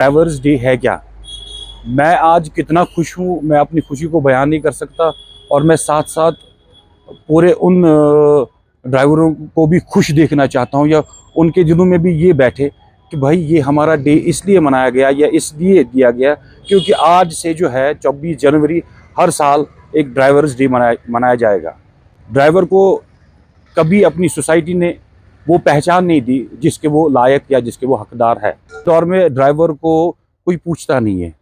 Drivers day है क्या। मैं आज कितना खुश हूँ, मैं अपनी खुशी को बयान नहीं कर सकता। और मैं साथ साथ पूरे उन ड्राइवरों को भी खुश देखना चाहता हूँ, या उनके दिलों में भी ये बैठे कि भाई ये हमारा डे इसलिए मनाया गया या इसलिए दिया गया क्योंकि आज से जो है 24 जनवरी हर साल एक ड्राइवर्स डे मनाया जाएगा। ड्राइवर को कभी अपनी सोसाइटी ने वो पहचान नहीं दी जिसके वो लायक या जिसके वो हकदार है। दौर में ड्राइवर को कोई पूछता नहीं है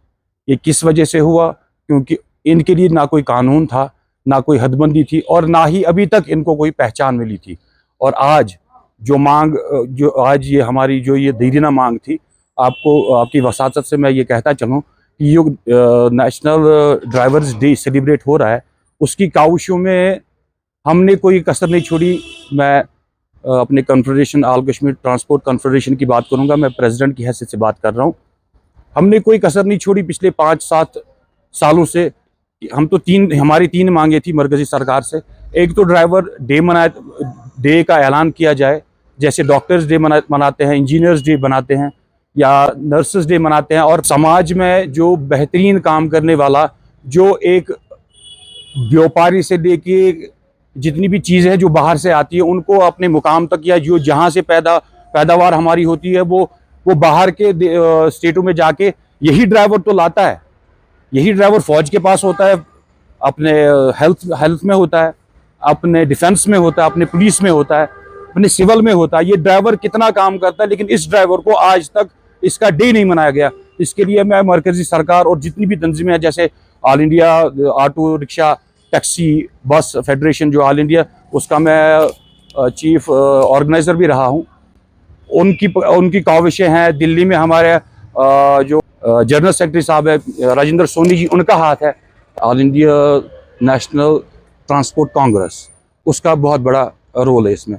ये किस वजह से हुआ, क्योंकि इनके लिए ना कोई कानून था, ना कोई हदबंदी थी, और ना ही अभी तक इनको कोई पहचान मिली थी। और आज जो मांग, जो आज ये हमारी जो ये दीर्घना मांग थी, आपको आपकी वसातत से मैं ये कहता चलूँ कि ये नेशनल ड्राइवर्स डे सेलिब्रेट हो रहा है, उसकी काविशों में हमने कोई कसर नहीं छोड़ी। मैं अपने confederation all Kashmir transport confederation की बात करूंगा, मैं प्रेसिडेंट की हैसियत से बात कर रहा हूं। हमने कोई कसर नहीं छोड़ी पिछले 5-7 सालों से। हम तो हमारी तीन मांगे थी मरकजी सरकार से। एक तो ड्राइवर डे का ऐलान किया जाए, जैसे डॉक्टर्स डे मनाते हैं, इंजीनियर्स डे बनाते हैं या नर्सेस डे मनाते हैं। और समाज में जो बेहतरीन काम करने वाला, जो एक व्यापारी से लेके जितनी भी चीज़ें हैं जो बाहर से आती है उनको अपने मुकाम तक, या जो जहाँ से पैदावार हमारी होती है वो बाहर के स्टेटों में जाके यही ड्राइवर तो लाता है। यही ड्राइवर फौज के पास होता है, अपने हेल्थ में होता है, अपने डिफेंस में होता है, अपने पुलिस में होता है, अपने सिविल में होता है। ये ड्राइवर कितना काम करता है, लेकिन इस ड्राइवर को आज तक इसका डे नहीं मनाया गया। इसके लिए मैं मरकजी सरकार और जितनी भी तंजीमें हैं, जैसे all India auto rickshaw taxi bus federation जो ऑल इंडिया, उसका मैं चीफ ऑर्गेनाइज़र भी रहा हूँ, उनकी काविशें हैं। दिल्ली में हमारे जो जनरल सेक्रेटरी साहब है राजेंद्र सोनी जी, उनका हाथ है। All India national transport Congress, उसका बहुत बड़ा रोल है इसमें।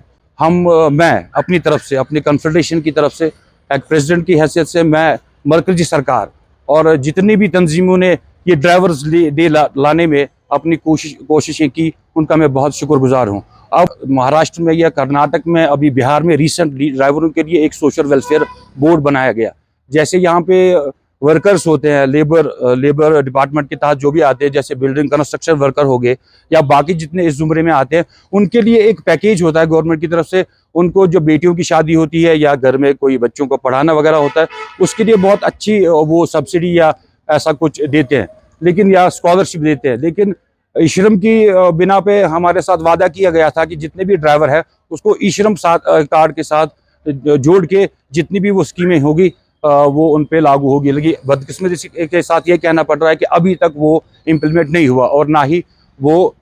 मैं अपनी तरफ से, अपनी कॉन्फेडरेशन की तरफ से, एक प्रेसिडेंट की हैसियत से, मैं मरकजी सरकार और जितनी भी तंजीमों ने ये ड्राइवर्स डे लाने में अपनी कोशिशें की, उनका मैं बहुत शुक्रगुजार हूँ। अब महाराष्ट्र में या कर्नाटक में, अभी बिहार में रिसेंटली ड्राइवरों के लिए एक सोशल वेलफेयर बोर्ड बनाया गया। जैसे यहाँ पे वर्कर्स होते हैं, लेबर डिपार्टमेंट के तहत जो भी आते हैं, जैसे बिल्डिंग कंस्ट्रक्शन वर्कर हो गए या बाकी जितने इस जुमरे में आते हैं, उनके लिए एक पैकेज होता है गवर्नमेंट की तरफ से। उनको जो बेटियों की शादी होती है या घर में कोई बच्चों को पढ़ाना वगैरह होता है, उसके लिए बहुत अच्छी वो सब्सिडी या ऐसा कुछ देते हैं, लेकिन या स्कॉलरशिप देते हैं। लेकिन ई श्रम की बिना पे हमारे साथ वादा किया गया था कि जितने भी ड्राइवर है उसको ई श्रम कार्ड के साथ जोड़ के जितनी भी वो स्कीमें होगी वो उन पे लागू होगी। लेकिन बदकिस्मती के साथ ये कहना पड़ रहा है कि अभी तक वो इम्प्लीमेंट नहीं हुआ, और ना ही वो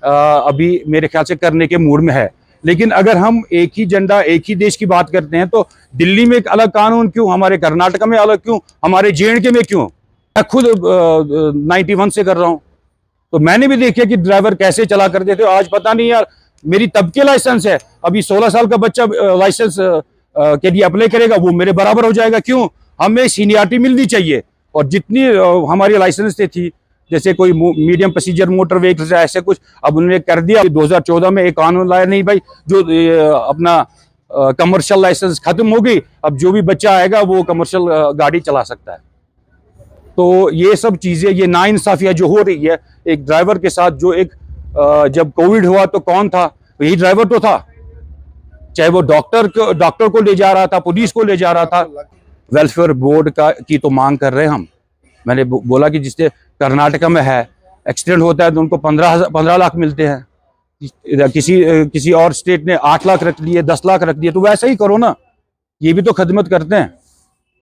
अभी मेरे ख्याल से करने के मूड में है। लेकिन अगर हम एक ही झंडा, एक ही देश की बात करते हैं, तो दिल्ली में एक अलग कानून क्यों, हमारे कर्नाटक में अलग क्यों, हमारे JNK में क्यों? मैं खुद 91 से कर रहा हूँ, तो मैंने भी देखा कि ड्राइवर कैसे चला करते थे। आज पता नहीं यार, मेरी तब के लाइसेंस है, अभी 16 साल का बच्चा लाइसेंस के लिए अप्लाई करेगा, वो मेरे बराबर हो जाएगा। क्यों? हमें सीनियरिटी मिलनी चाहिए। और जितनी हमारी लाइसेंस थी, जैसे कोई मीडियम पैसेंजर मोटर व्हीकल्स ऐसे कुछ, अब उन्होंने कर दिया 2014 में एक कानून लाया, नहीं भाई जो अपना कमर्शियल लाइसेंस खत्म हो गई, अब जो भी बच्चा आएगा वो कमर्शियल गाड़ी चला सकता है। तो ये सब चीज़ें, ये नाइंसाफियाँ जो हो रही है एक ड्राइवर के साथ, जो एक जब कोविड हुआ तो कौन था? यही ड्राइवर तो था, चाहे वो डॉक्टर को ले जा रहा था, पुलिस को ले जा रहा था। वेलफेयर बोर्ड की तो मांग कर रहे हैं हम। मैंने बोला कि जिससे कर्नाटक में है, एक्सीडेंट होता है तो उनको 15 लाख मिलते हैं। किसी और स्टेट ने 8 लाख रख लिए, 10 लाख रख दिए, तो वैसे ही करो ना, ये भी तो खदमत करते हैं।